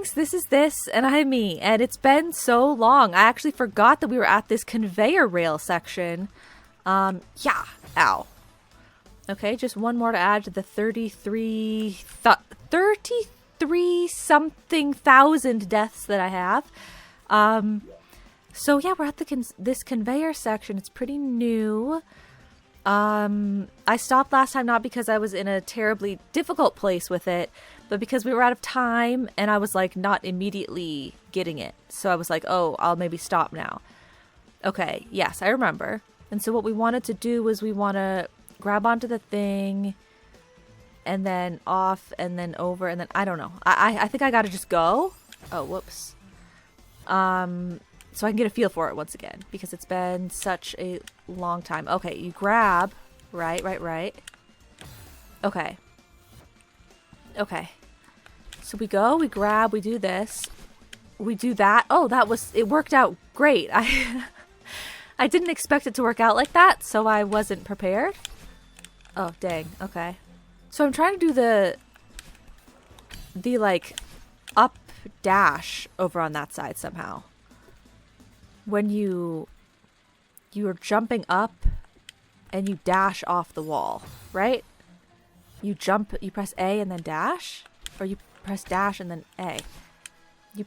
thanks. This is this, and I'm me. And it's been so long. I actually forgot that we were at this conveyor rail section. Yeah. Ow. Okay, just one more to add to the 33 something thousand deaths that I have. So yeah, we're at this conveyor section. It's pretty new. I stopped last time not because I was in a terribly difficult place with it, but because we were out of time and I was like not immediately getting it. So I was like, oh, I'll maybe stop now. Okay, yes, I remember. And so what we wanted to do was we want to grab onto the thing and then off and then over and then I don't know. I think I gotta just go. Oh, whoops. So I can get a feel for it once again because it's been such a long time. Okay, you grab. Right. Okay. So we go, we grab, we do this. We do that. Oh, it worked out great. I didn't expect it to work out like that, so I wasn't prepared. Oh, dang. Okay. So I'm trying to do the like up dash over on that side somehow. When you are jumping up and you dash off the wall, right? You press A and then dash, or you press dash and then A. You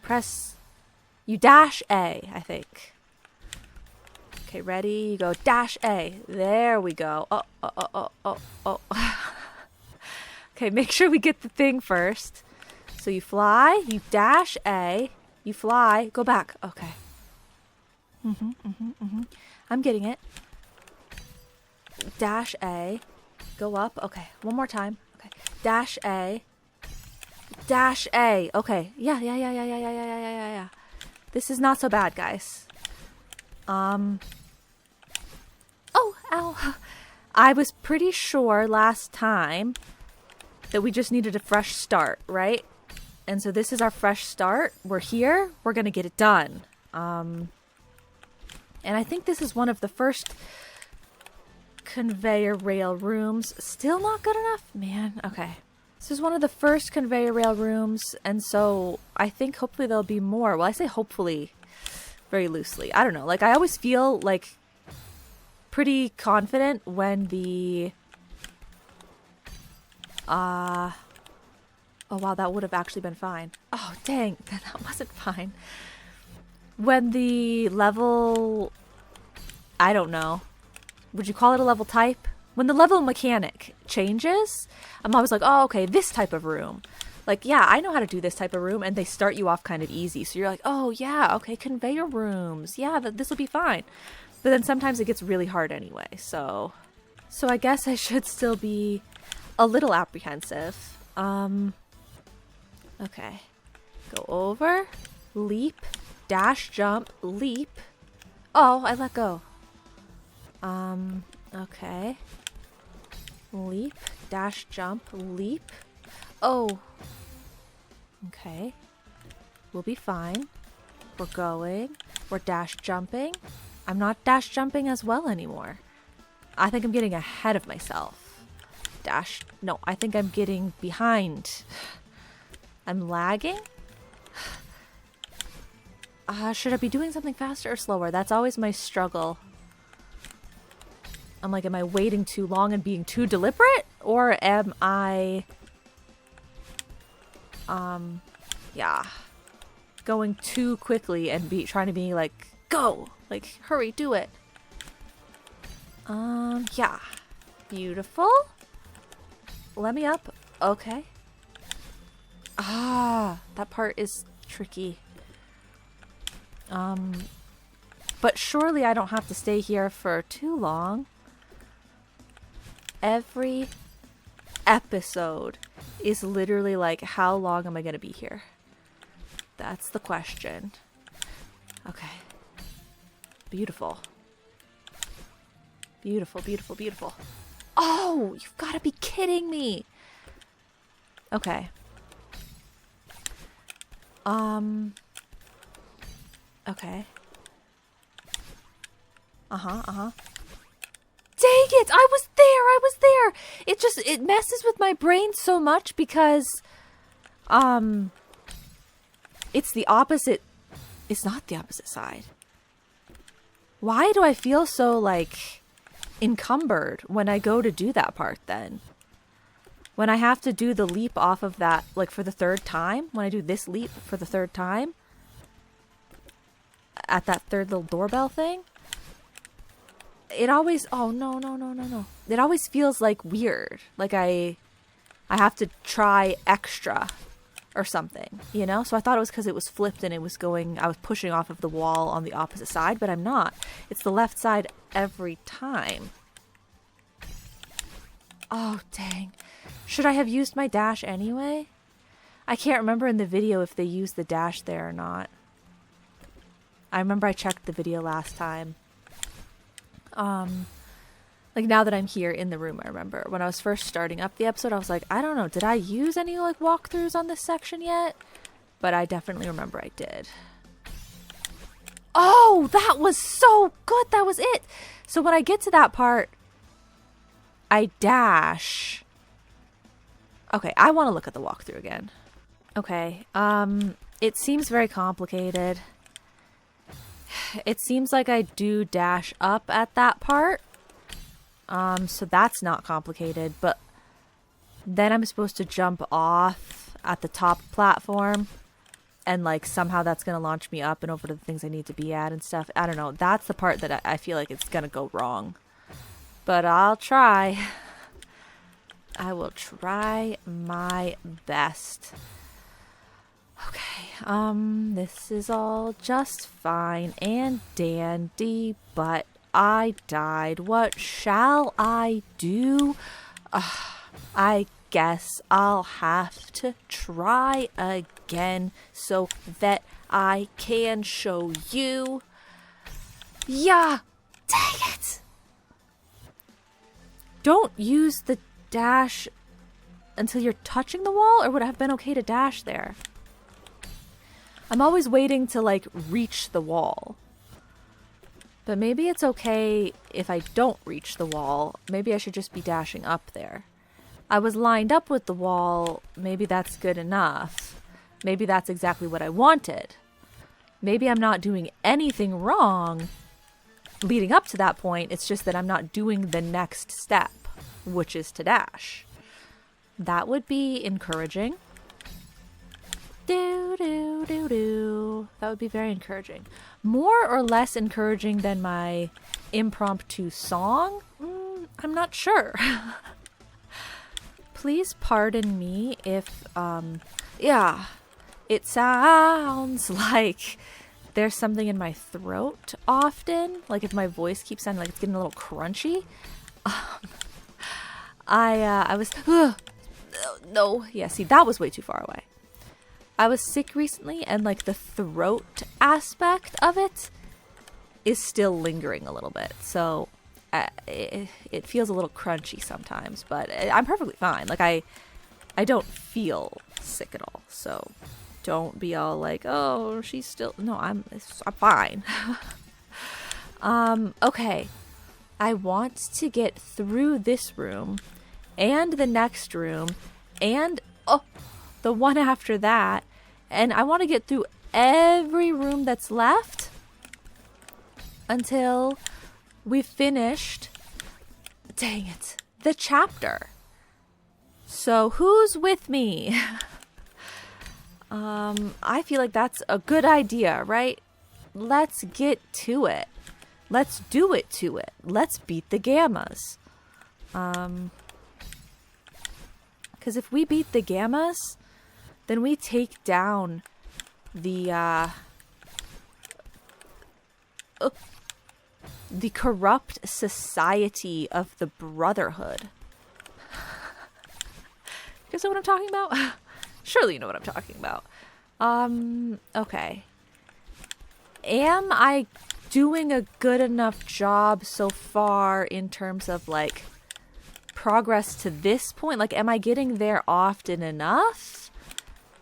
dash A, I think. Okay, ready? You go dash A. There we go. Oh. Okay, make sure we get the thing first. So you fly, you dash A, you fly, go back. Okay. I'm getting it. Dash A. Go up. Okay. One more time. Okay. Dash A. Dash A. Okay. Yeah. This is not so bad, guys. Oh, ow. I was pretty sure last time that we just needed a fresh start, right? And so this is our fresh start. We're here. We're going to get it done. And I think this is one of the first conveyor rail rooms. Still not good enough? Man, okay. This is one of the first conveyor rail rooms, and so I think hopefully there'll be more. Well, I say hopefully very loosely. I don't know. Like, I always feel, like, pretty confident when the... Oh, wow, that would have actually been fine. Oh, dang, that wasn't fine. When the level, I don't know, would you call it a level type? When the level mechanic changes, I'm always like, oh, okay, this type of room. Like, yeah, I know how to do this type of room, and they start you off kind of easy. So you're like, oh, yeah, okay, conveyor rooms. Yeah, this will be fine. But then sometimes it gets really hard anyway. So I guess I should still be a little apprehensive. Okay. Go over, leap. Dash, jump, leap. Oh, I let go. Okay. Leap, dash, jump, leap. Oh. Okay. We'll be fine. We're going. We're dash jumping. I'm not dash jumping as well anymore. I think I'm getting ahead of myself. Dash. No, I think I'm getting behind. I'm lagging? Should I be doing something faster or slower? That's always my struggle. I'm like, am I waiting too long and being too deliberate? Or am I... yeah. Going too quickly and trying to be like, go! Like, hurry, do it. Yeah. Beautiful. Let me up. Okay. That part is tricky. But surely I don't have to stay here for too long. Every episode is literally like, how long am I going to be here? That's the question. Okay. Beautiful. Beautiful, beautiful, beautiful. Oh, you've got to be kidding me. Okay. Okay. Dang it! I was there! It messes with my brain so much because, It's the opposite. It's not the opposite side. Why do I feel so, like, encumbered when I go to do that part then? When I have to do the leap off of that, like, for the third time, when I do this leap for the third time, at that third little doorbell thing, it always, oh, no. It always feels, like, weird. Like I have to try extra or something, you know? So I thought it was because it was flipped and I was pushing off of the wall on the opposite side, but I'm not. It's the left side every time. Oh, dang. Should I have used my dash anyway? I can't remember in the video if they used the dash there or not. I remember I checked the video last time. Like, now that I'm here in the room, I remember when I was first starting up the episode, I was like, I don't know, did I use any, like, walkthroughs on this section yet? But I definitely remember I did. Oh, that was so good. That was it. So when I get to that part, I dash. Okay, I want to look at the walkthrough again. Okay, it seems very complicated. It seems like I do dash up at that part. So that's not complicated, but then I'm supposed to jump off at the top platform and, like, somehow that's going to launch me up and over to the things I need to be at and stuff. I don't know. That's the part that I feel like it's going to go wrong, but I'll try. I will try my best. Okay, this is all just fine and dandy, but I died. What shall I do? I guess I'll have to try again so that I can show you. Yeah, dang it! Don't use the dash until you're touching the wall, or would it have been okay to dash there? I'm always waiting to, like, reach the wall. But maybe it's okay if I don't reach the wall. Maybe I should just be dashing up there. I was lined up with the wall. Maybe that's good enough. Maybe that's exactly what I wanted. Maybe I'm not doing anything wrong leading up to that point. It's just that I'm not doing the next step, which is to dash. That would be encouraging. That would be very encouraging. More or less encouraging than my impromptu song? I'm not sure. Please pardon me if, yeah, it sounds like there's something in my throat often. Like if my voice keeps sounding like it's getting a little crunchy. I was, no, yeah, see, that was way too far away. I was sick recently, and, like, the throat aspect of it is still lingering a little bit. So it feels a little crunchy sometimes, but I'm perfectly fine. Like, I don't feel sick at all. So don't be all like, oh, she's still... No, I'm fine. Okay. I want to get through this room and the next room and... Oh! The one after that, and I want to get through every room that's left until we've finished, dang it, the chapter. So who's with me? I feel like that's a good idea, right? Let's get to it. Let's do it to it. Let's beat the gammas. Because if we beat the gammas, then we take down the corrupt society of the Brotherhood. You guys know what I'm talking about? Surely you know what I'm talking about. Okay. Am I doing a good enough job so far in terms of, like, progress to this point? Like, am I getting there often enough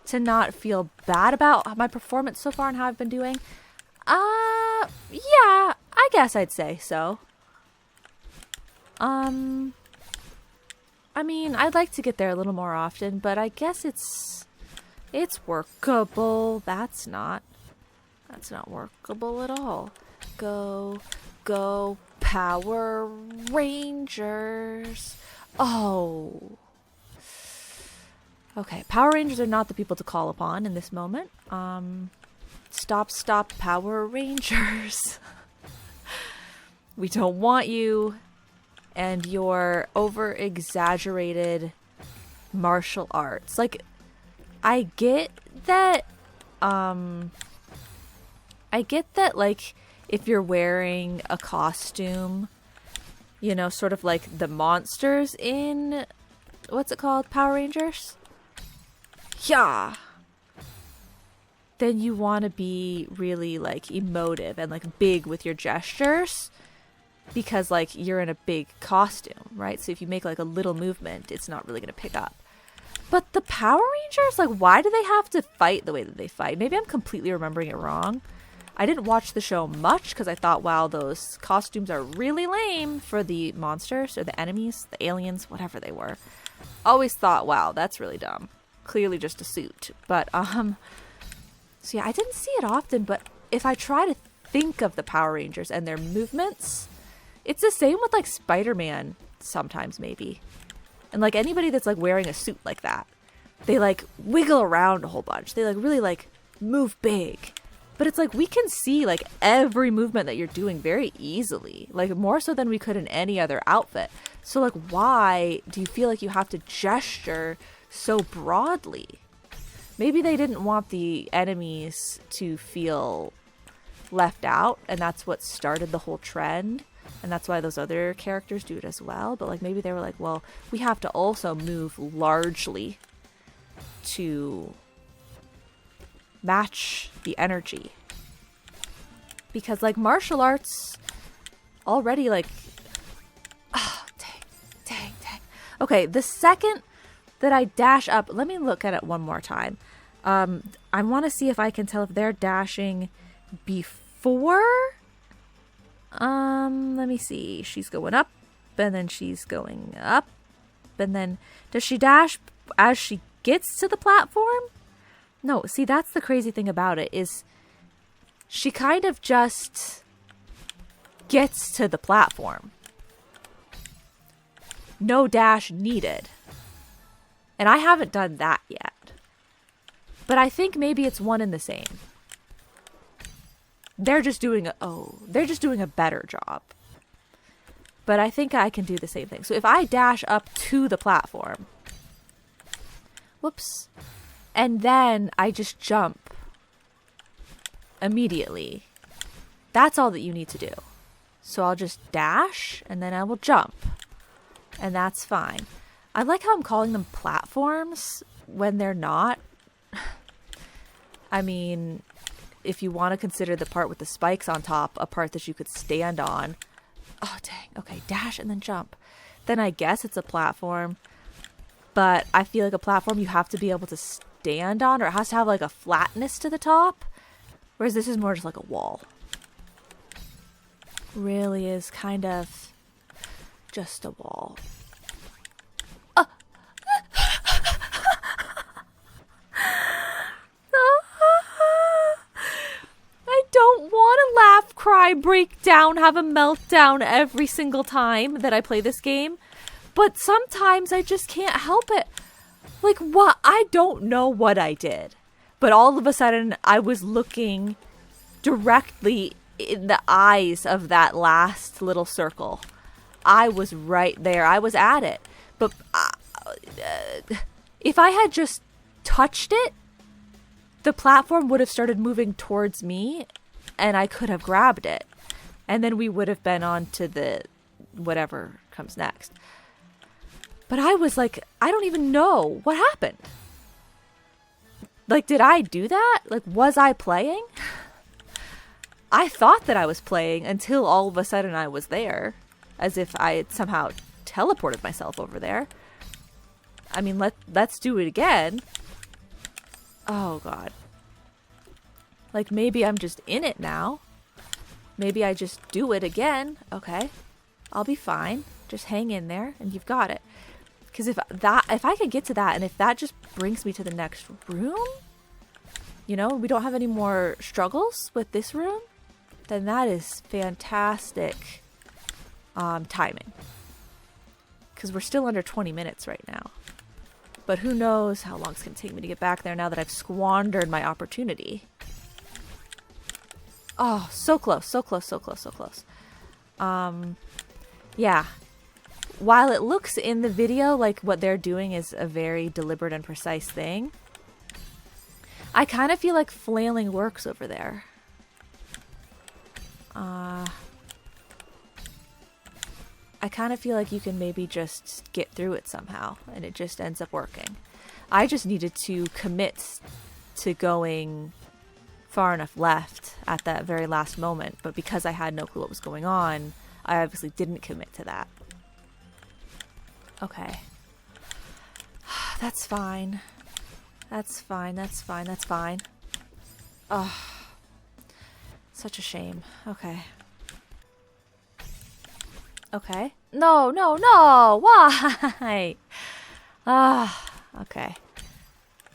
to not feel bad about my performance so far and how I've been doing? Yeah, I guess I'd say so. I mean, I'd like to get there a little more often, but I guess it's It's workable. That's not workable at all. Go, Power Rangers. Oh. Okay, Power Rangers are not the people to call upon in this moment. Stop, Power Rangers. We don't want you and your over-exaggerated martial arts. Like, I get that, like, if you're wearing a costume, you know, sort of like the monsters in, what's it called, Power Rangers? Yeah. Then you want to be really, like, emotive and, like, big with your gestures because, like, you're in a big costume, right? So if you make, like, a little movement, it's not really going to pick up. But the Power Rangers, like, why do they have to fight the way that they fight? Maybe I'm completely remembering it wrong. I didn't watch the show much because I thought, wow, those costumes are really lame for the monsters or the enemies, the aliens, whatever they were. Always thought, wow, that's really dumb. Clearly just a suit. But, so yeah, I didn't see it often, but if I try to think of the Power Rangers and their movements, it's the same with, like, Spider-Man sometimes, maybe. And, like, anybody that's, like, wearing a suit like that, they, like, wiggle around a whole bunch. They, like, really, like, move big. But it's like we can see, like, every movement that you're doing very easily. Like, more so than we could in any other outfit. So, like, why do you feel like you have to gesture so broadly? Maybe they didn't want the enemies to feel left out, and that's what started the whole trend. And that's why those other characters do it as well. But, like, maybe they were like, well, we have to also move largely to match the energy. Because, like, martial arts already, like, oh, dang. Okay, the second that I dash up, let me look at it one more time. I want to see if I can tell if they're dashing before. Let me see. She's going up, and then she's going up, and then does she dash as she gets to the platform? No, see, that's the crazy thing about it, is she kind of just gets to the platform. No dash needed. And I haven't done that yet. But I think maybe it's one and the same. They're just doing a better job. But I think I can do the same thing. So if I dash up to the platform, whoops, and then I just jump immediately, that's all that you need to do. So I'll just dash, and then I will jump. And that's fine. I like how I'm calling them platforms when they're not. I mean, if you want to consider the part with the spikes on top a part that you could stand on. Oh, dang. Okay, dash and then jump. Then I guess it's a platform. But I feel like a platform you have to be able to stand on, or it has to have, like, a flatness to the top. Whereas this is more just like a wall. Really is kind of just a wall. I don't want to laugh, cry, break down, have a meltdown every single time that I play this game. But sometimes I just can't help it. Like, what? I don't know what I did. But all of a sudden, I was looking directly in the eyes of that last little circle. I was right there. I was at it. But if I had just touched it, the platform would have started moving towards me, and I could have grabbed it. And then we would have been on to the whatever comes next. But I was like, I don't even know what happened. Like, did I do that? Like, was I playing? I thought that I was playing until all of a sudden I was there. As if I had somehow teleported myself over there. I mean, let's do it again. Oh, God. Like, maybe I'm just in it now. Maybe I just do it again. Okay. I'll be fine. Just hang in there, and you've got it. Because if I could get to that, and if that just brings me to the next room, you know, we don't have any more struggles with this room, then that is fantastic timing. Because we're still under 20 minutes right now. But who knows how long it's going to take me to get back there now that I've squandered my opportunity. Oh, so close, so close, so close, so close. Yeah. While it looks in the video like what they're doing is a very deliberate and precise thing, I kind of feel like flailing works over there. I kind of feel like you can maybe just get through it somehow, and it just ends up working. I just needed to commit to going far enough left at that very last moment, but because I had no clue what was going on, I obviously didn't commit to that. Okay. That's fine. That's fine, that's fine, that's fine. Oh, such a shame. Okay. Okay. No, no, no! Why? Okay.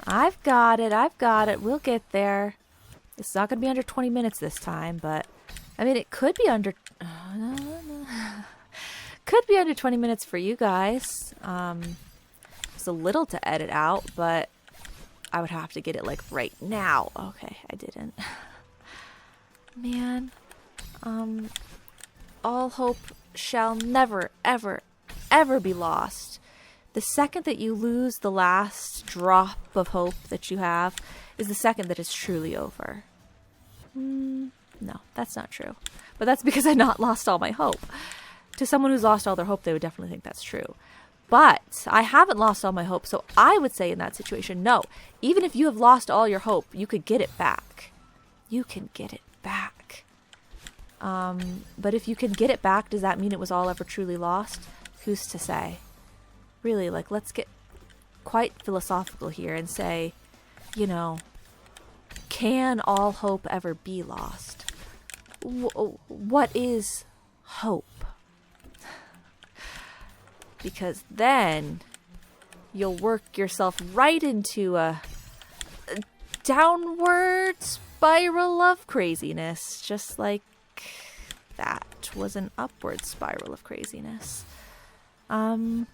I've got it, I've got it. We'll get there. It's not going to be under 20 minutes this time, but... I mean, it could be under... no. Could be under 20 minutes for you guys. It's a little to edit out, but I would have to get it, like, right now. Okay, I didn't. Man. All hope shall never, ever, ever be lost. The second that you lose the last drop of hope that you have is the second that it's truly over. No, that's not true. But that's because I not lost all my hope. To someone who's lost all their hope, they would definitely think that's true. But I haven't lost all my hope, so I would say in that situation, no. Even if you have lost all your hope, you could get it back. You can get it back. But if you can get it back, does that mean it was all ever truly lost? Who's to say? Really, like, let's get quite philosophical here and say, you know, can all hope ever be lost? What is hope? Because then you'll work yourself right into a downward spiral of craziness, just like that was an upward spiral of craziness. So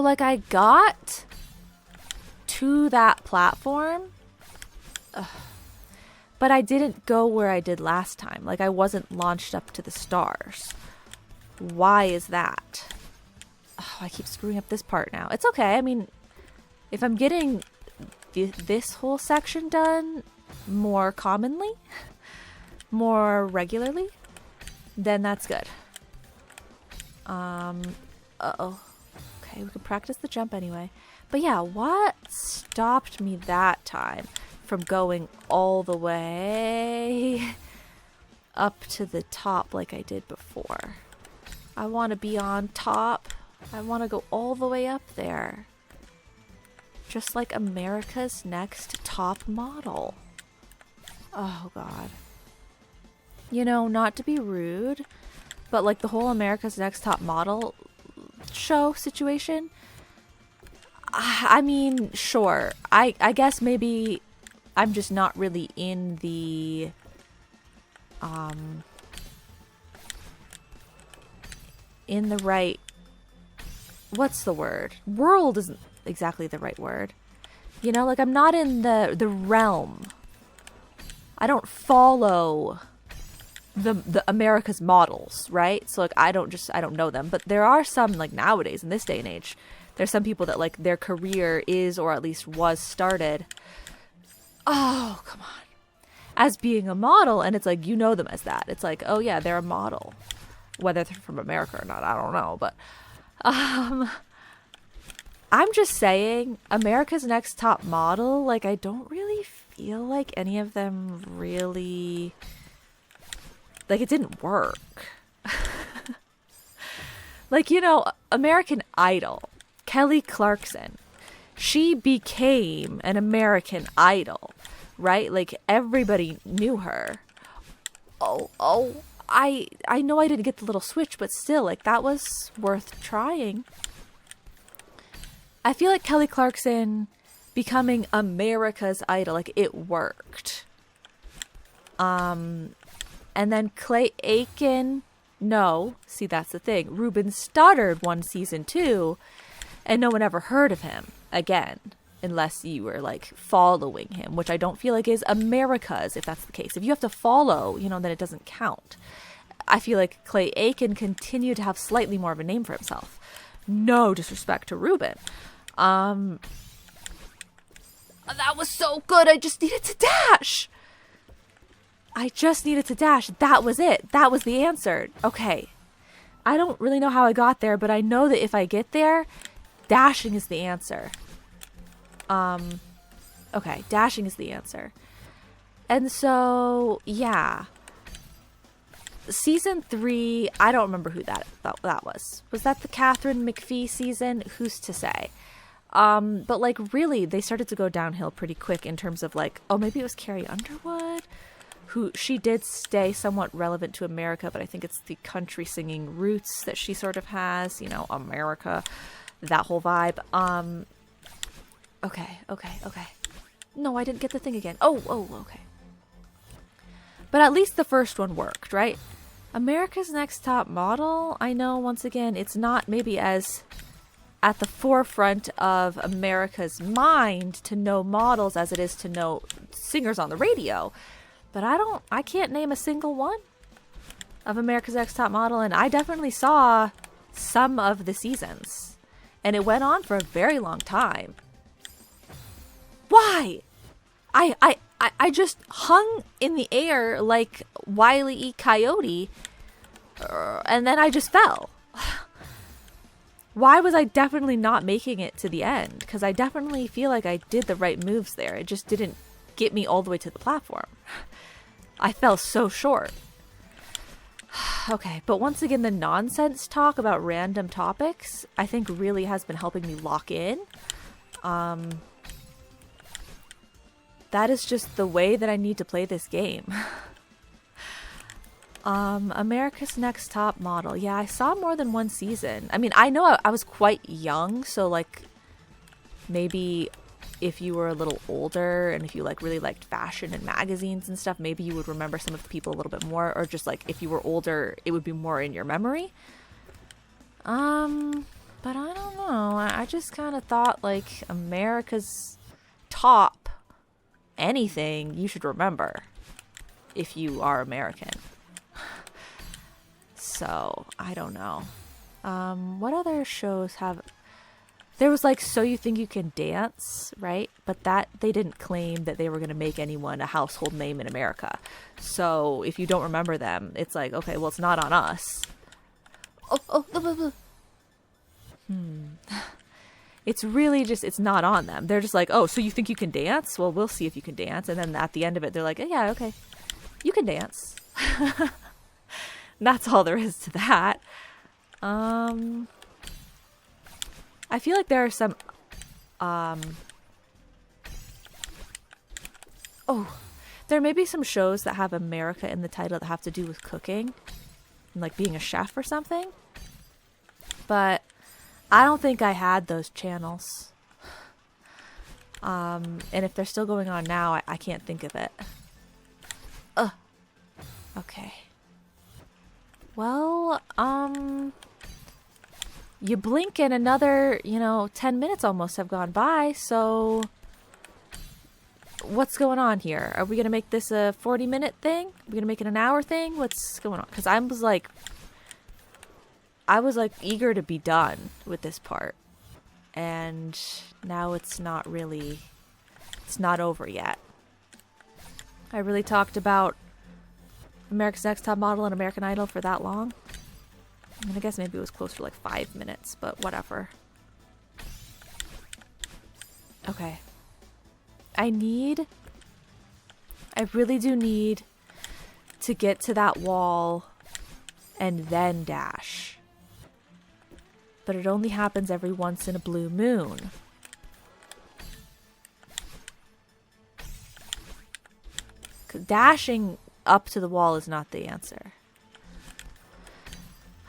like I got to that platform, but I didn't go where I did last time. Like I wasn't launched up to the stars. Why is that? Oh, I keep screwing up this part now. It's okay. I mean, if I'm getting this whole section done more commonly, more regularly, then that's good. Uh-oh. Okay, we can practice the jump anyway. But yeah, what stopped me that time from going all the way up to the top like I did before? I want to be on top. I want to go all the way up there. Just like America's Next Top Model. Oh, God. You know, not to be rude, but like the whole America's Next Top Model show situation, I mean, sure. I guess maybe I'm just not really in the right, what's the word? World isn't exactly the right word. You know, like I'm not in the realm. I don't follow the America's models, right? So like I don't know them, but there are some, like nowadays in this day and age, there's some people that like their career is, or at least was started, oh come on, as being a model, and it's like you know them as that. It's like, oh yeah, they're a model, whether they're from America or not, I don't know, but I'm just saying, America's Next Top Model, like I don't really feel like any of them really, like it didn't work. Like, you know, American Idol, Kelly Clarkson, she became an American Idol, right? Like everybody knew her. Oh, I know I didn't get the little switch, but still, like that was worth trying. I feel like Kelly Clarkson becoming America's Idol, like it worked. And then Clay Aiken, no. See, that's the thing. Ruben Studdard won season 2, and no one ever heard of him again, unless you were like following him, which I don't feel like is America's, if that's the case. If you have to follow, then it doesn't count. I feel like Clay Aiken continued to have slightly more of a name for himself. No disrespect to Ruben. That was so good. I just needed to dash. That was it. That was the answer. Okay. I don't really know how I got there, but I know that if I get there, dashing is the answer. Okay, dashing is the answer. And so, yeah. Season 3, I don't remember who that was. Was that the Catherine McPhee season? Who's to say? But like really, they started to go downhill pretty quick in terms of like, oh, maybe it was Carrie Underwood, who she did stay somewhat relevant to America, but I think it's the country singing roots that she sort of has, America, that whole vibe. Okay. No, I didn't get the thing again. Oh, okay. But at least the first one worked, right? America's Next Top Model, I know, once again, it's not maybe as at the forefront of America's mind to know models as it is to know singers on the radio. But I can't name a single one of America's Next Top Model, and I definitely saw some of the seasons. And it went on for a very long time. Why? I just hung in the air like Wile E. Coyote, and then I just fell. Why was I definitely not making it to the end? Because I definitely feel like I did the right moves there. It just didn't get me all the way to the platform. I fell so short. Okay, but once again, the nonsense talk about random topics, I think really has been helping me lock in. That is just the way that I need to play this game. America's Next Top Model. Yeah, I saw more than one season. I mean, I know I was quite young, so like maybe if you were a little older and if you like really liked fashion and magazines and stuff, maybe you would remember some of the people a little bit more, or just like if you were older, it would be more in your memory. But I don't know. I just kind of thought like America's Top anything you should remember if you are American. So I don't know. What other shows have? There was like So You Think You Can Dance, right? But that they didn't claim that they were going to make anyone a household name in America. So if you don't remember them, it's like, okay, well, it's not on us. It's really just, it's not on them. They're just like, oh, so you think you can dance? Well, we'll see if you can dance. And then at the end of it, they're like, yeah, okay, you can dance. That's all there is to that. I feel like there are some, there may be some shows that have America in the title that have to do with cooking and like being a chef or something. But I don't think I had those channels. And if they're still going on now, I can't think of it. Okay. Well, you blink and another, 10 minutes almost have gone by, so what's going on here? Are we going to make this a 40-minute thing? Are we going to make it an hour thing? What's going on? Because I was like eager to be done with this part, and now it's not over yet. I really talked about America's Next Top Model and American Idol for that long. I mean, I guess maybe it was closer to like 5 minutes, but whatever. Okay. I really do need to get to that wall and then dash. But it only happens every once in a blue moon. Dashing up to the wall is not the answer.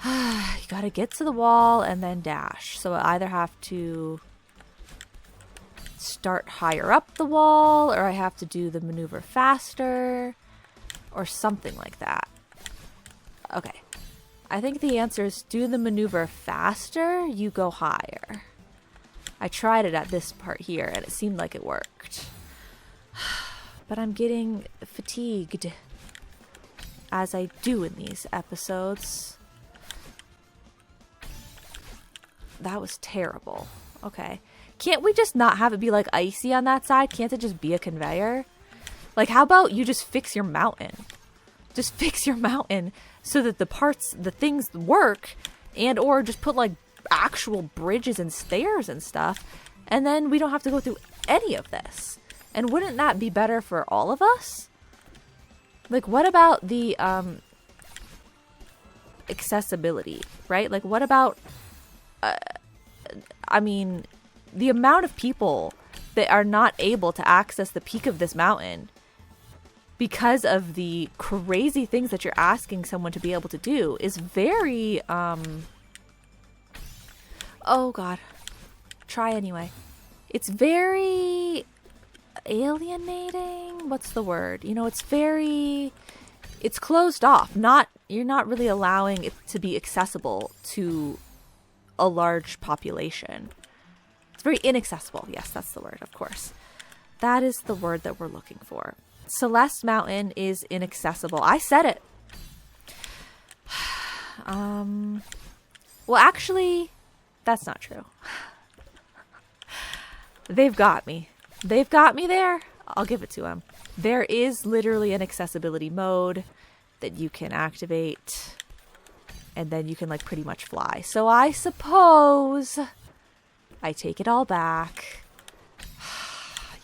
You gotta get to the wall and then dash. So I either have to start higher up the wall, or I have to do the maneuver faster, or something like that. Okay. I think the answer is do the maneuver faster, you go higher. I tried it at this part here, and it seemed like it worked. But I'm getting fatigued, as I do in these episodes. That was terrible. Okay. Can't we just not have it be like icy on that side? Can't it just be a conveyor? Like, how about you just fix your mountain? Just fix your mountain so that the things work, and or just put like actual bridges and stairs and stuff, and then we don't have to go through any of this. And wouldn't that be better for all of us? Like, what about the accessibility, right? Like, what about I mean, the amount of people that are not able to access the peak of this mountain because of the crazy things that you're asking someone to be able to do is very, oh God, try anyway. It's very alienating. What's the word? You know, it's closed off. You're not really allowing it to be accessible to a large population. It's very inaccessible. Yes, that's the word, of course. That is the word that we're looking for. Celeste Mountain is inaccessible. I said it. Well, actually, that's not true. They've got me. They've got me there. I'll give it to them. There is literally an accessibility mode that you can activate, and then you can like pretty much fly. So I suppose I take it all back.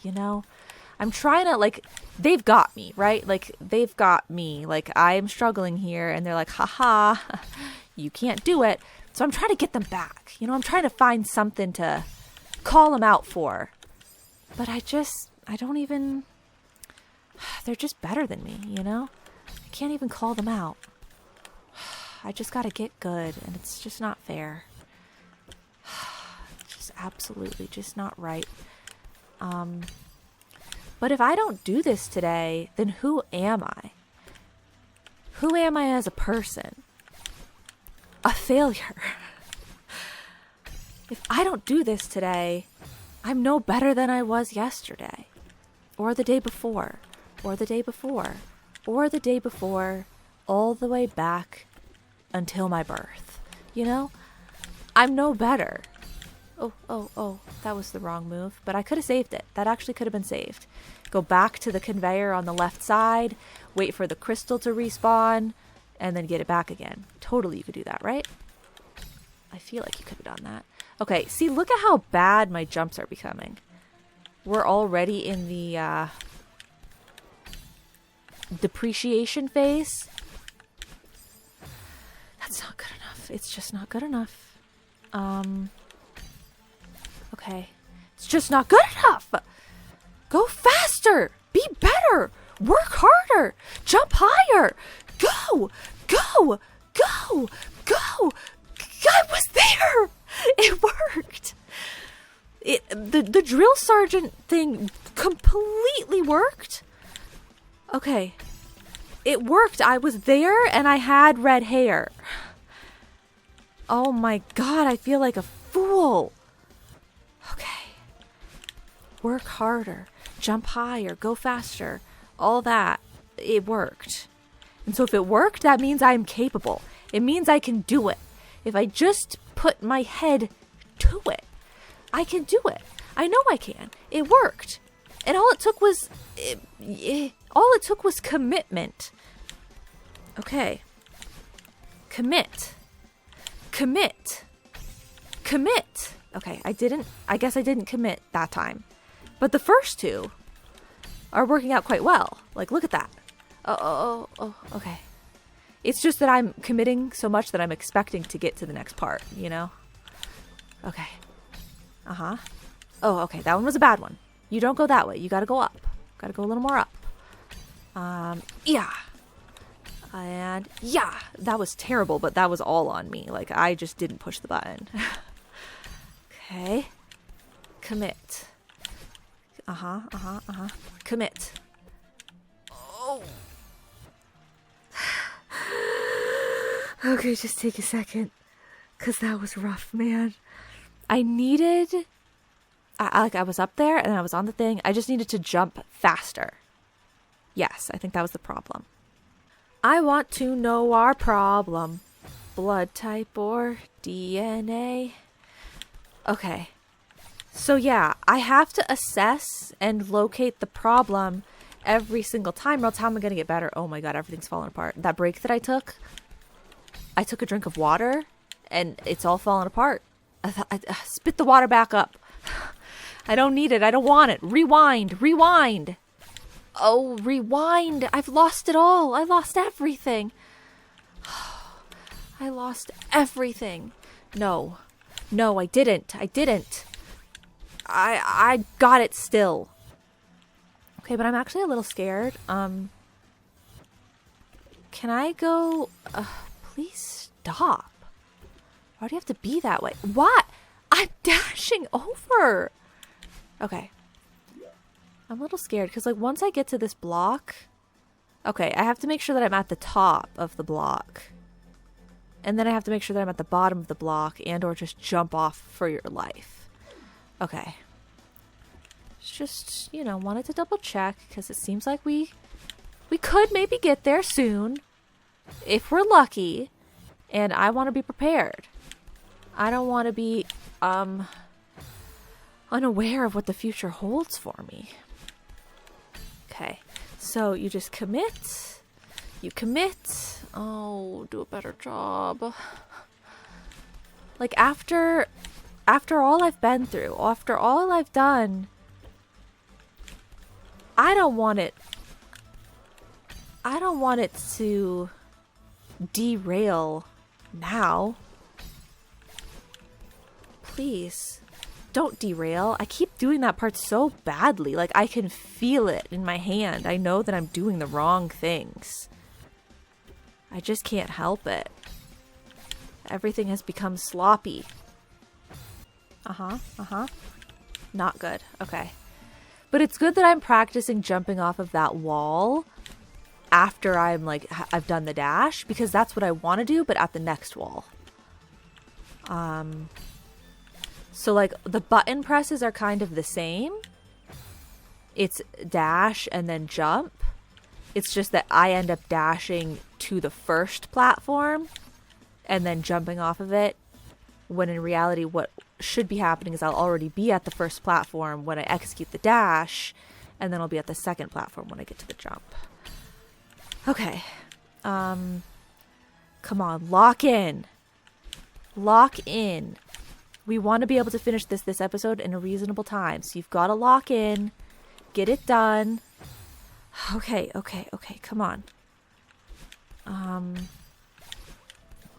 You know, I'm trying to, like, they've got me, right? Like, they've got me. Like, I'm struggling here, and they're like, haha, you can't do it. So I'm trying to get them back. You know, I'm trying to find something to call them out for. But I don't even, they're just better than me, you know? I can't even call them out. I just gotta get good, and it's just not fair. Just absolutely just not right. But if I don't do this today, then who am I? Who am I as a person? A failure. If I don't do this today, I'm no better than I was yesterday, or the day before, or the day before, or the day before, all the way back until my birth. You know? I'm no better. Oh, that was the wrong move, but I could have saved it. That actually could have been saved. Go back to the conveyor on the left side, wait for the crystal to respawn, and then get it back again. Totally, you could do that, right? I feel like you could have done that. Okay, see, look at how bad my jumps are becoming. We're already in the depreciation phase. That's not good enough. It's just not good enough. Okay. It's just not good enough. Go faster. Be better. Work harder. Jump higher. Go. Go. Go. Go. I was there. It worked. The drill sergeant thing completely worked. Okay. It worked. I was there and I had red hair. Oh my God, I feel like a fool. Okay. Work harder. Jump higher. Go faster. All that. It worked. And so if it worked, that means I'm capable. It means I can do it. If I just put my head to it, I can do it. I know I can. It worked. And all it took was commitment. Okay. Commit. Okay, I guess I didn't commit that time. But the first two are working out quite well. Like, look at that. Oh, okay. It's just that I'm committing so much that I'm expecting to get to the next part, you know? Okay. Uh-huh. Oh, okay, that one was a bad one. You don't go that way. You gotta go up. Gotta go a little more up. Yeah. And yeah, that was terrible, but that was all on me. Like, I just didn't push the button. Okay. Commit. Commit. Oh. Okay, just take a second. Because that was rough, man. I was up there and I was on the thing. I just needed to jump faster. Yes, I think that was the problem. I want to know our problem. Blood type or DNA. Okay. So yeah, I have to assess and locate the problem every single time, or else how am I going to get better? Oh my god, everything's falling apart. That break that I took a drink of water, and it's all falling apart. I spit the water back up. I don't need it. I don't want it. Rewind. Oh, rewind. I've lost it all. I lost everything. I lost everything. No, I didn't. I got it still. Okay, but I'm actually a little scared. Can I go? Please stop. Why do you have to be that way? What? I'm dashing over. Okay. I'm a little scared because, like, once I get to this block... Okay, I have to make sure that I'm at the top of the block. And then I have to make sure that I'm at the bottom of the block and or just jump off for your life. Okay. Just, wanted to double check because it seems like we could maybe get there soon if we're lucky. And I want to be prepared. I don't want to be unaware of what the future holds for me. Okay, so you just commit. You commit. Oh, do a better job. Like after all I've been through, after all I've done, I don't want it to derail now. Please. Don't derail. I keep doing that part so badly. Like, I can feel it in my hand. I know that I'm doing the wrong things. I just can't help it. Everything has become sloppy. Not good. Okay. But it's good that I'm practicing jumping off of that wall after I've done the dash, because that's what I want to do, but at the next wall. So, like, the button presses are kind of the same. It's dash and then jump. It's just that I end up dashing to the first platform and then jumping off of it, when in reality what should be happening is I'll already be at the first platform when I execute the dash, and then I'll be at the second platform when I get to the jump. Okay. Come on, lock in. Lock in. We want to be able to finish this episode in a reasonable time. So you've got to lock in. Get it done. Okay. Come on.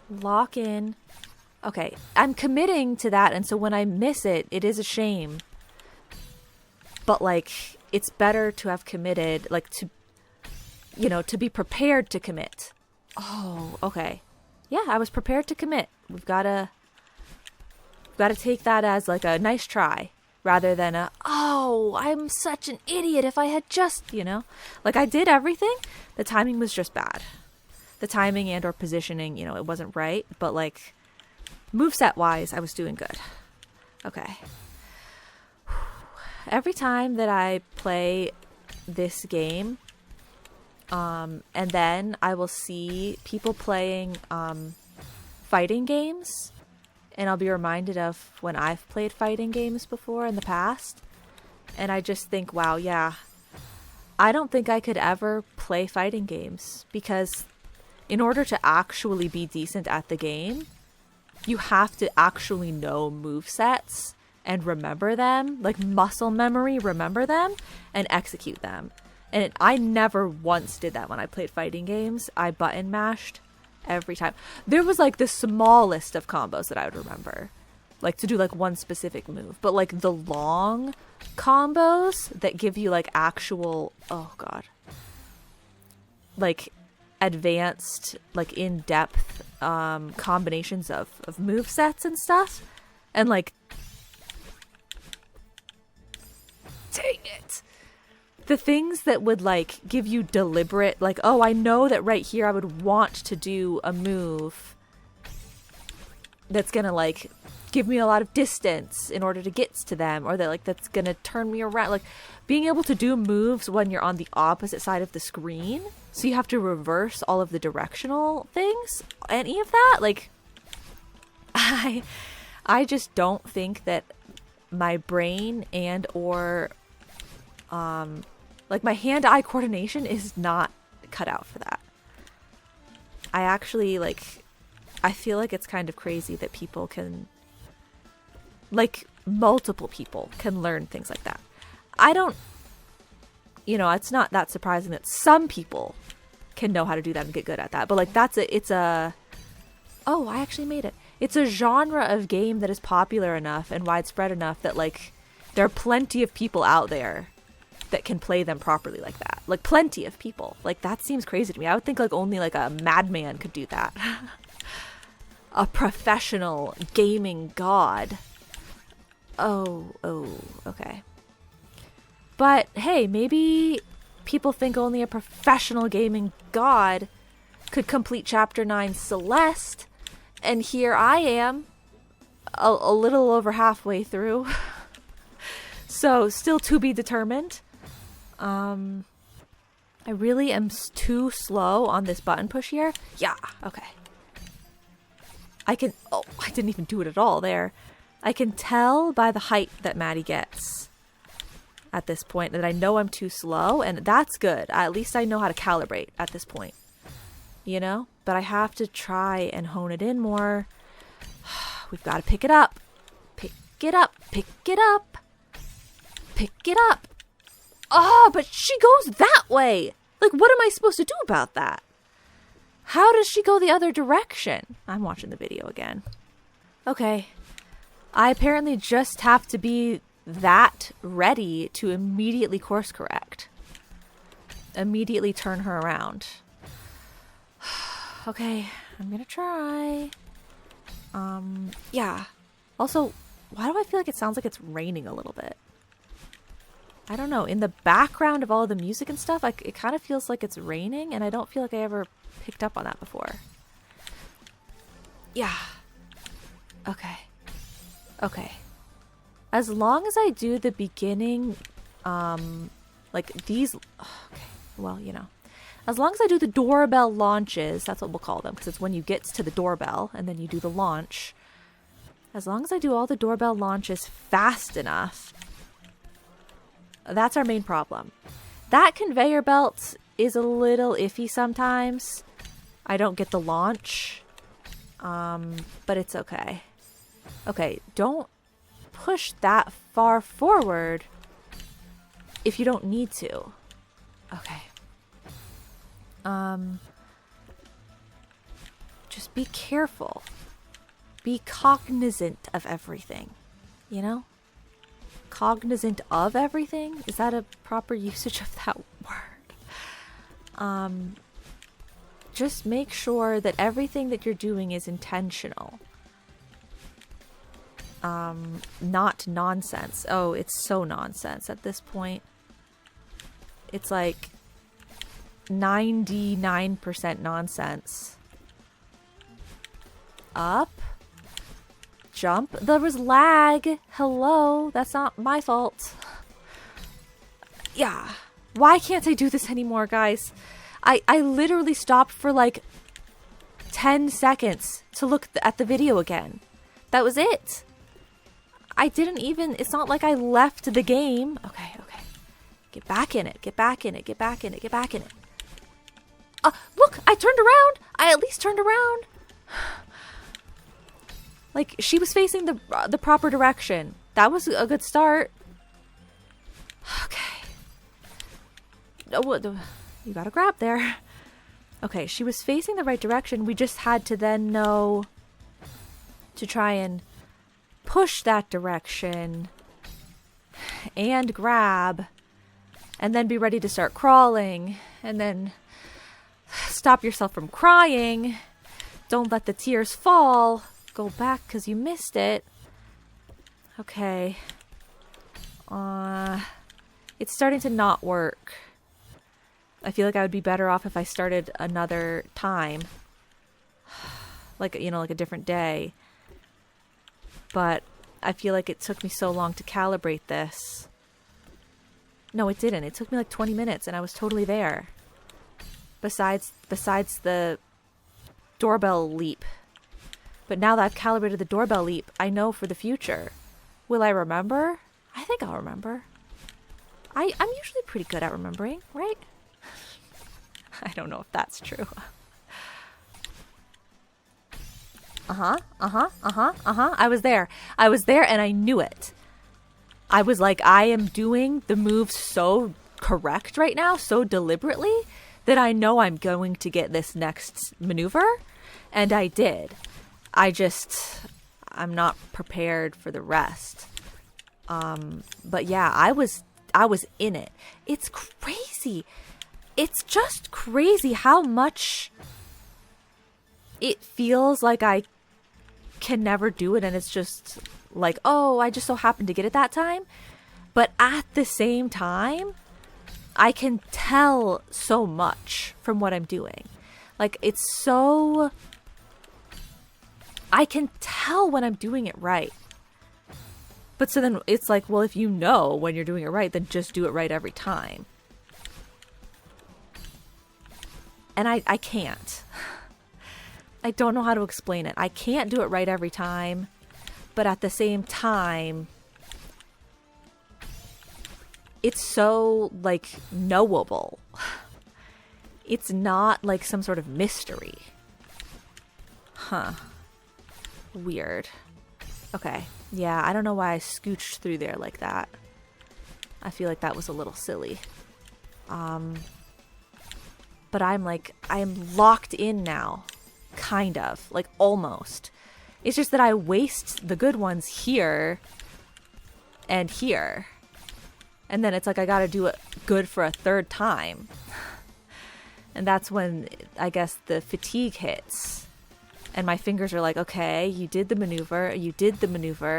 Lock in. Okay. I'm committing to that. And so when I miss it, it is a shame. But, like, it's better to have committed, like, to be prepared to commit. Oh, okay. Yeah, I was prepared to commit. We've got to take that as like a nice try rather than I'm such an idiot. If I had just, like, I did everything. The timing was just bad. The timing and or positioning, it wasn't right. But, like, moveset wise, I was doing good. Okay. Every time that I play this game, and then I will see people playing fighting games, and I'll be reminded of when I've played fighting games before in the past, and I just think, wow, yeah, I don't think I could ever play fighting games, because in order to actually be decent at the game, you have to actually know movesets and remember them, like muscle memory, remember them and execute them. And I never once did that when I played fighting games. I button mashed every time. There was like the smallest of combos that I would remember, like to do like one specific move. But like the long combos that give you like actual, oh god, like advanced, like in-depth combinations of movesets and stuff. And like, dang it. the things that would like give you deliberate, like, oh, I know that right here I would want to do a move that's gonna like give me a lot of distance in order to get to them, or that like that's gonna turn me around. Like being able to do moves when you're on the opposite side of the screen, so you have to reverse all of the directional things, any of that, like I just don't think that my brain and or like my hand-eye coordination is not cut out for that. I actually like, I feel like it's kind of crazy that people can, like multiple people can learn things like that. I don't, you know, it's not that surprising that some people can know how to do that and get good at that. But like oh, I actually made it. It's a genre of game that is popular enough and widespread enough that like there are plenty of people out there that can play them properly like that. Like plenty of people. Like that seems crazy to me. I would think like only like a madman could do that. A professional gaming god. Oh, okay. But hey, maybe people think only a professional gaming god could complete Chapter 9 Celeste, and here I am, a little over halfway through. So, still to be determined. I really am too slow on this button push here. Yeah, okay. I didn't even do it at all there. I can tell by the height that Maddie gets at this point that I know I'm too slow, and that's good. At least I know how to calibrate at this point, you know? But I have to try and hone it in more. We've got to pick it up. Pick it up. Pick it up. Pick it up. Oh, but she goes that way. Like, what am I supposed to do about that? How does she go the other direction? I'm watching the video again. Okay. I apparently just have to be that ready to immediately course correct. Immediately turn her around. Okay, I'm gonna try. Yeah. Also, why do I feel like it sounds like it's raining a little bit? I don't know. In the background of all of the music and stuff, it kind of feels like it's raining, and I don't feel like I ever picked up on that before. Yeah. Okay. Okay. As long as I do the beginning, like these, okay, well, you know. As long as I do the doorbell launches, that's what we'll call them, because it's when you get to the doorbell, and then you do the launch. As long as I do all the doorbell launches fast enough, that's our main problem. That conveyor belt is a little iffy sometimes. I don't get the launch, but it's okay. Okay, don't push that far forward if you don't need to. Okay. Just be careful. Be cognizant of everything, you know? Cognizant of everything? Is that a proper usage of that word? Just make sure that everything that you're doing is intentional. Not nonsense. Oh, it's so nonsense at this point. It's like 99% nonsense. Up. Jump. There was lag. Hello. That's not my fault. Yeah. Why can't I do this anymore, guys? I literally stopped for like 10 seconds to look at the video again. That was it. I didn't even, it's not like I left the game. Okay. Get back in it. Get back in it. Get back in it. Get back in it. Look, I turned around. I at least turned around. Like, she was facing the proper direction. That was a good start. Okay. Oh, you gotta grab there. Okay, she was facing the right direction. We just had to then know to try and push that direction and grab and then be ready to start crawling and then stop yourself from crying. Don't let the tears fall. Go back because you missed it. Okay. It's starting to not work. I feel like I would be better off if I started another time. Like, you know, like a different day. But I feel like it took me so long to calibrate this. No, it didn't. It took me like 20 minutes and I was totally there. Besides the doorbell leap. But now that I've calibrated the doorbell leap, I know for the future. Will I remember? I think I'll remember. I'm usually pretty good at remembering, right? I don't know if that's true. I was there and I knew it. I was like, I am doing the move so correct right now, so deliberately, that I know I'm going to get this next maneuver. And I did. I'm not prepared for the rest. But yeah, I was in it. It's crazy. It's just crazy how much it feels like I can never do it, and it's just like, oh, I just so happened to get it that time. But at the same time, I can tell so much from what I'm doing. Like, it's so... I can tell when I'm doing it right. But so then it's like, well, if you know when you're doing it right, then just do it right every time. And I can't. I don't know how to explain it. I can't do it right every time. But at the same time, it's so, like, knowable. It's not like some sort of mystery. Huh. Weird. Okay. Yeah, I don't know why I scooched through there like that. I feel like that was a little silly. But I am locked in now. Kind of. Like, almost. It's just that I waste the good ones here and here. And then it's like I gotta do it good for a third time. And that's when, I guess, the fatigue hits. And my fingers are like, okay, you did the maneuver,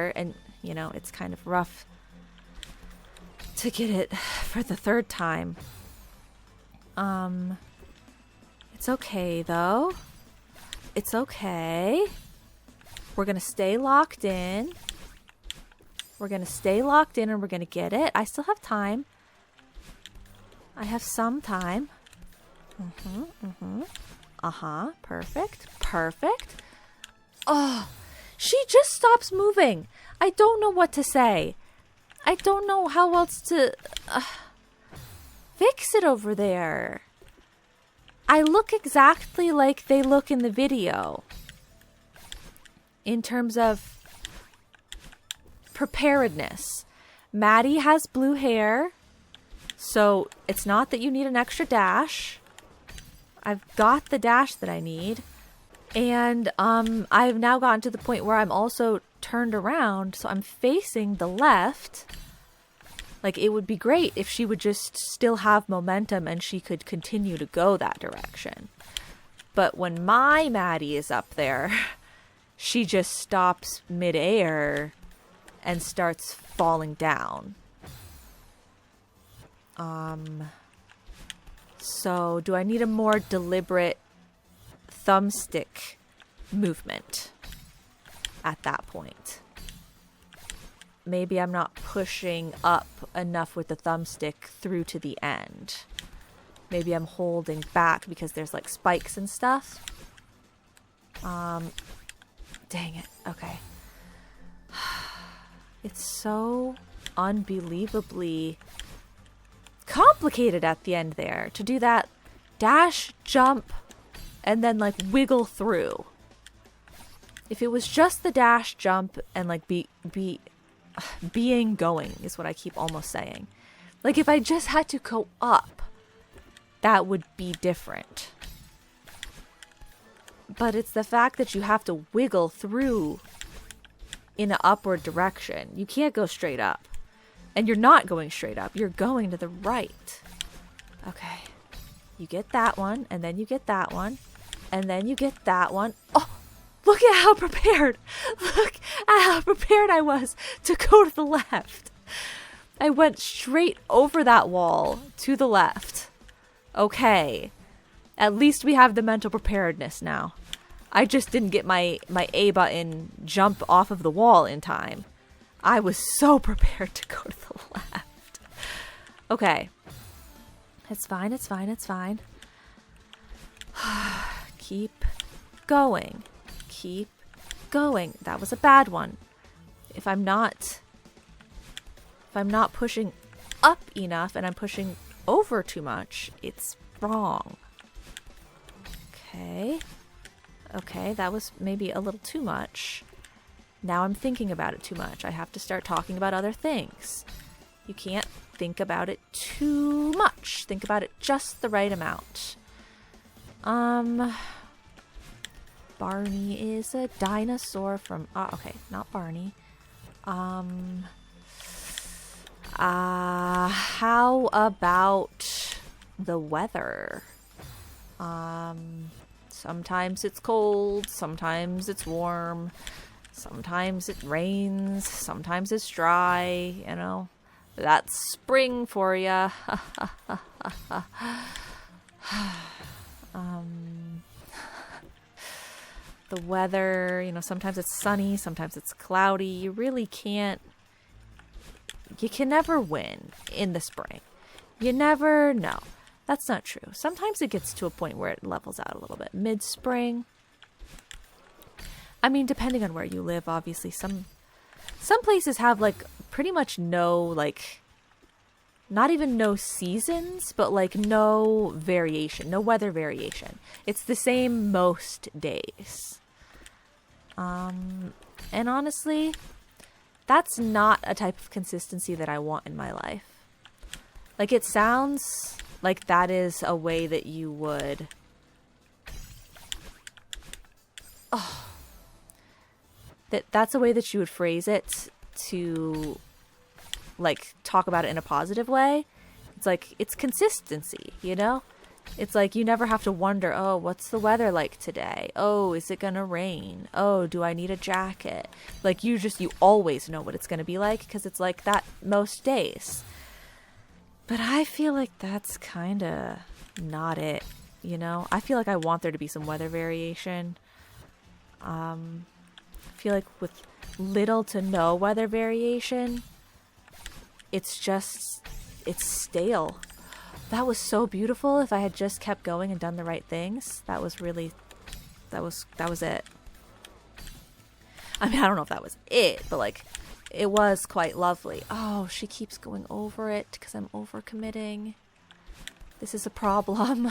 and, you know, it's kind of rough to get it for the third time. It's okay, though. It's okay. We're gonna stay locked in. We're gonna stay locked in and we're gonna get it. I still have time. I have some time. Perfect. Perfect. Oh, she just stops moving. I don't know what to say. I don't know how else to fix it over there. I look exactly like they look in the video. In terms of preparedness. Maddie has blue hair. So it's not that you need an extra dash. I've got the dash that I need. And I've now gotten to the point where I'm also turned around. So I'm facing the left. Like, it would be great if she would just still have momentum and she could continue to go that direction. But when my Maddie is up there, she just stops midair and starts falling down. So do I need a more deliberate thumbstick movement at that point? Maybe I'm not pushing up enough with the thumbstick through to the end. Maybe I'm holding back because there's like spikes and stuff. Dang it. Okay. It's so unbelievably complicated at the end there to do that dash, jump, and then like wiggle through. If it was just the dash, jump, and like being going is what I keep almost saying. Like, if I just had to go up, that would be different. But it's the fact that you have to wiggle through in an upward direction. You can't go straight up. And you're not going straight up. You're going to the right. Okay. You get that one, and then you get that one, and then you get that one. Oh! Look at how prepared. Look at how prepared I was to go to the left. I went straight over that wall to the left. Okay. At least we have the mental preparedness now. I just didn't get my A button jump off of the wall in time. I was so prepared to go to the left. Okay. It's fine, it's fine, it's fine. Keep going. Keep going. That was a bad one. If I'm not pushing up enough and I'm pushing over too much, it's wrong. Okay. Okay, that was maybe a little too much. Now I'm thinking about it too much. I have to start talking about other things. You can't think about it too much. Think about it just the right amount. Barney is a dinosaur from... okay, not Barney. How about the weather? Sometimes it's cold, sometimes it's warm, sometimes it rains, sometimes it's dry, you know. That's spring for ya. The weather, you know, sometimes it's sunny, sometimes it's cloudy. You really can't... You can never win in the spring. You never know. That's not true. Sometimes it gets to a point where it levels out a little bit. Mid-spring. I mean, depending on where you live, obviously. Some places have, like, pretty much no, like... Not even no seasons, but, like, no variation. No weather variation. It's the same most days. And honestly, that's not a type of consistency that I want in my life. Like, it sounds like that is a way that you would... Oh. That's a way that you would phrase it to, like, talk about it in a positive way. It's like, it's consistency, you know? It's like you never have to wonder, oh, what's the weather like today? Oh, is it gonna rain? Oh, do I need a jacket? Like, you always know what it's gonna be like because it's like that most days. But I feel like that's kind of not it, you know? I feel like I want there to be some weather variation. I feel like with little to no weather variation, it's stale. That was so beautiful. If I had just kept going and done the right things, that was it. I mean, I don't know if that was it, but like, it was quite lovely. Oh, she keeps going over it because I'm overcommitting. This is a problem.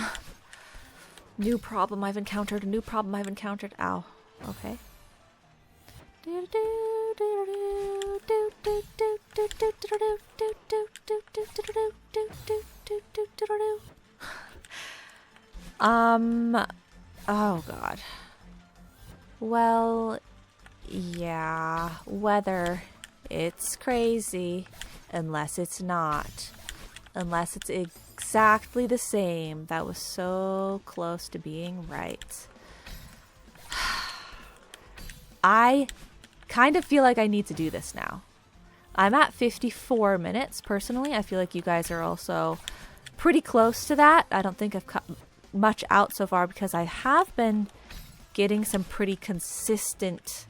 New problem I've encountered. Ow. Okay. Oh god. Well, yeah, weather, it's crazy, unless it's not. Unless it's exactly the same. That was so close to being right. I kind of feel like I need to do this now. I'm at 54 minutes, personally. I feel like you guys are also pretty close to that. I don't think I've cut much out so far because I have been getting some pretty consistent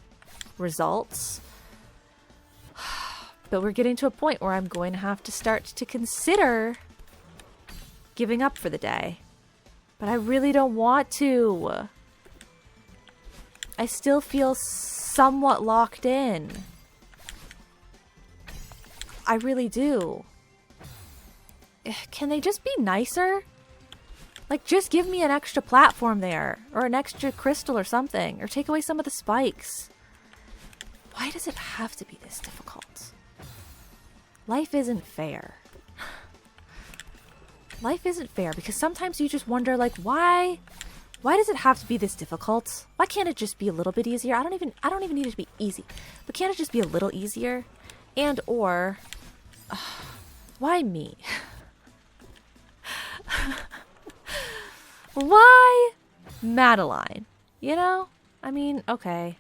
results. But we're getting to a point where I'm going to have to start to consider giving up for the day. But I really don't want to. I still feel somewhat locked in. I really do. Can they just be nicer? Like, just give me an extra platform there, or an extra crystal or something, or take away some of the spikes. Why does it have to be this difficult? Life isn't fair. Life isn't fair, because sometimes you just wonder, like, why does it have to be this difficult? Why can't it just be a little bit easier? I don't even need it to be easy, but can't it just be a little easier? And or why me? Why Madeline? You know? I mean, okay.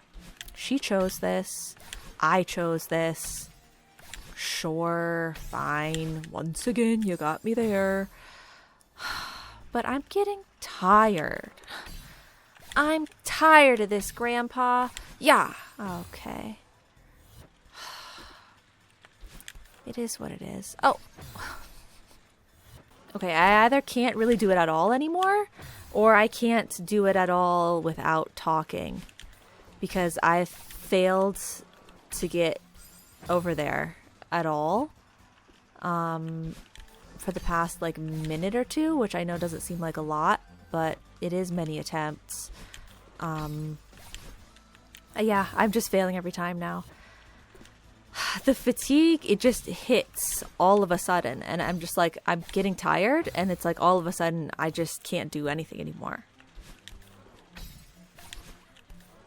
She chose this. I chose this. Sure, fine. Once again, you got me there. But I'm getting tired. I'm tired of this, Grandpa. Yeah. Okay. It is what it is. Oh. Okay, I either can't really do it at all anymore, or I can't do it at all without talking. Because I've failed to get over there at all. For the past, like, minute or two, which I know doesn't seem like a lot, but it is many attempts. Yeah, I'm just failing every time now. The fatigue, it just hits all of a sudden, and I'm just like, I'm getting tired, and it's like all of a sudden I just can't do anything anymore.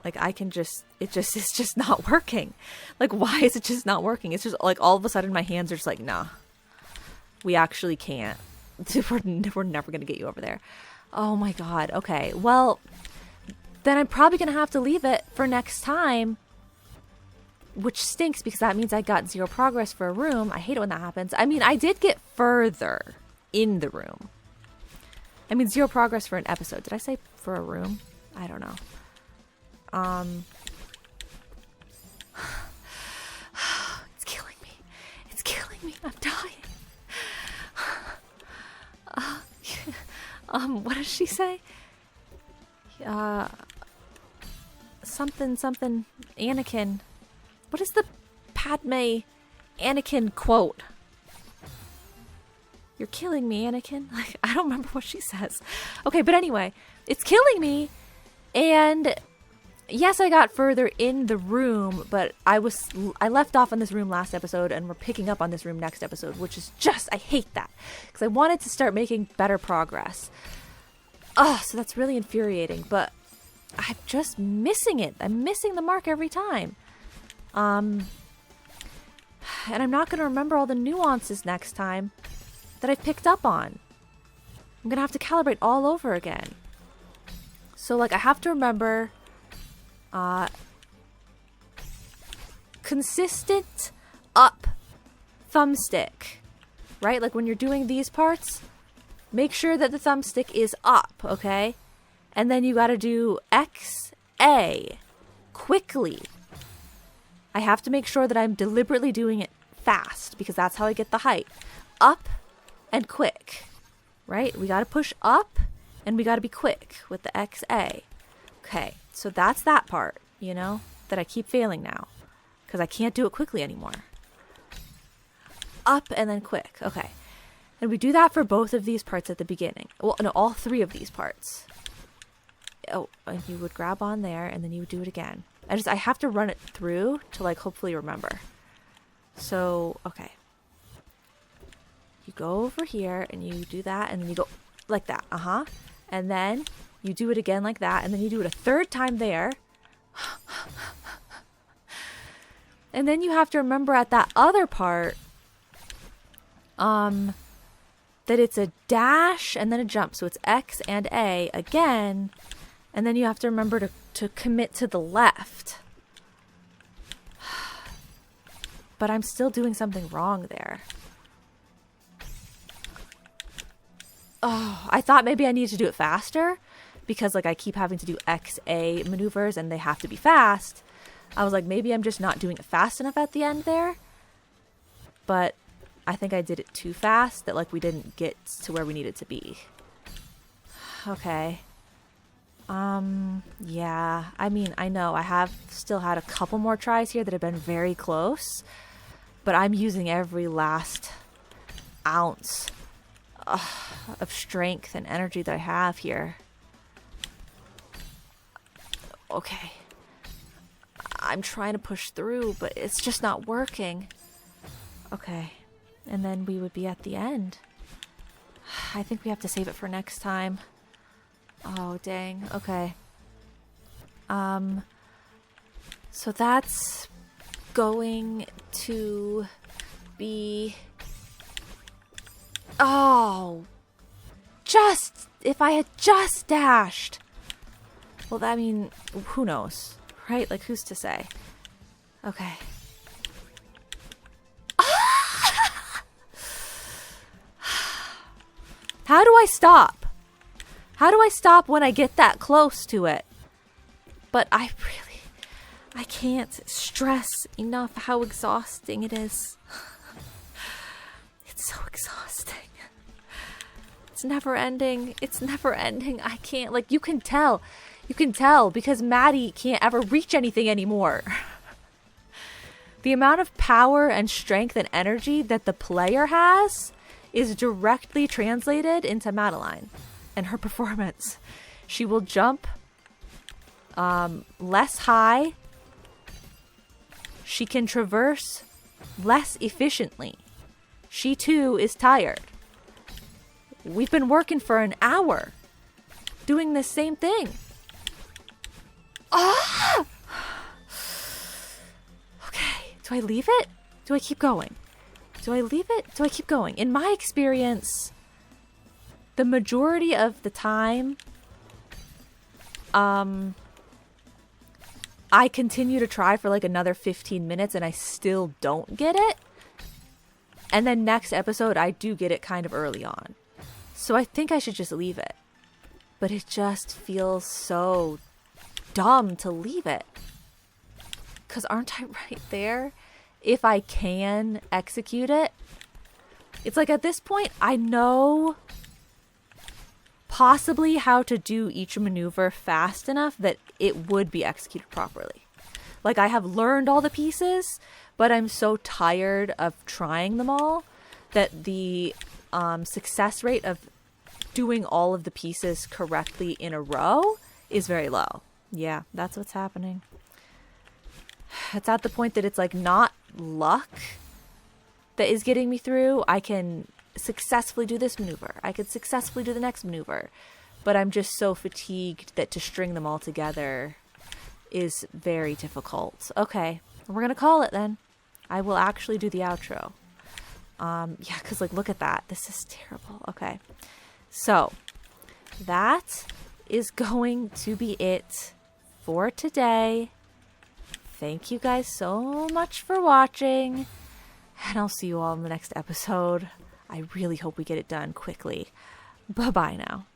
Like, it's just not working. Like, why is it just not working? It's just like all of a sudden my hands are just like, nah, we actually can't. We're never going to get you over there. Oh my God. Okay. Well, then I'm probably going to have to leave it for next time, which stinks because that means I got 0 progress for a room. I hate it when that happens. I mean, I did get further in the room. I mean, 0 progress for an episode. Did I say for a room? I don't know. It's killing me. It's killing me. I'm dying. What does she say? Something, Anakin. What is the Padme Anakin quote? You're killing me, Anakin. Like, I don't remember what she says. Okay, but anyway, it's killing me. And yes, I got further in the room, but I left off on this room last episode, and we're picking up on this room next episode, which is just, I hate that, because I wanted to start making better progress. So that's really infuriating, but I'm just missing it. I'm missing the mark every time. And I'm not going to remember all the nuances next time that I've picked up on. I'm going to have to calibrate all over again. So, like, I have to remember consistent up thumbstick, right? Like, when you're doing these parts, make sure that the thumbstick is up, okay? And then you got to do XA quickly. I have to make sure that I'm deliberately doing it fast, because that's how I get the height. Up and quick, right? We got to push up and we got to be quick with the XA. Okay, so that's that part, you know, that I keep failing now because I can't do it quickly anymore. Up and then quick. Okay. And we do that for both of these parts at the beginning. Well, no, all 3 of these parts. Oh, and you would grab on there and then you would do it again. I have to run it through to, like, hopefully remember. So, okay. You go over here and you do that and then you go like that. And then you do it again like that, and then you do it a 3rd time there. And then you have to remember at that other part that it's a dash and then a jump. So it's X and A again. And then you have to remember to commit to the left. But I'm still doing something wrong there. Oh, I thought maybe I needed to do it faster because, like, I keep having to do XA maneuvers and they have to be fast. I was like, maybe I'm just not doing it fast enough at the end there. But I think I did it too fast that, like, we didn't get to where we needed to be. Okay. Yeah. I mean, I know I have still had a couple more tries here that have been very close, but I'm using every last ounce of strength and energy that I have here. Okay. I'm trying to push through, but it's just not working. Okay. And then we would be at the end. I think we have to save it for next time. Oh, dang. Okay. So that's going to be... Oh, if I had just dashed. Well, I mean, who knows, right? Like, who's to say? Okay. Ah! How do I stop? How do I stop when I get that close to it? But I can't stress enough how exhausting it is. It's so exhausting. It's never ending. It's never ending. I can't, like, you can tell because Maddie can't ever reach anything anymore. The amount of power and strength and energy that the player has is directly translated into Madeline and her performance. She will jump less high. She can traverse less efficiently. She too is tired. We've been working for an hour doing the same thing. Ah! Okay, do I leave it? Do I keep going? Do I leave it? Do I keep going? In my experience, the majority of the time, I continue to try for like another 15 minutes and I still don't get it. And then next episode, I do get it kind of early on. So I think I should just leave it. But it just feels so dumb to leave it. Because aren't I right there? If I can execute it. It's like at this point, I know possibly how to do each maneuver fast enough that it would be executed properly. Like I have learned all the pieces, but I'm so tired of trying them all that the success rate of doing all of the pieces correctly in a row is very low. Yeah, that's what's happening. It's at the point that it's like not luck that is getting me through. I can successfully do this maneuver. I could successfully do the next maneuver. But I'm just so fatigued that to string them all together is very difficult. Okay, we're going to call it then. I will actually do the outro. Yeah, because like, look at that. This is terrible. Okay. So that is going to be it for today. Thank you guys so much for watching. And I'll see you all in the next episode. I really hope we get it done quickly. Bye-bye now.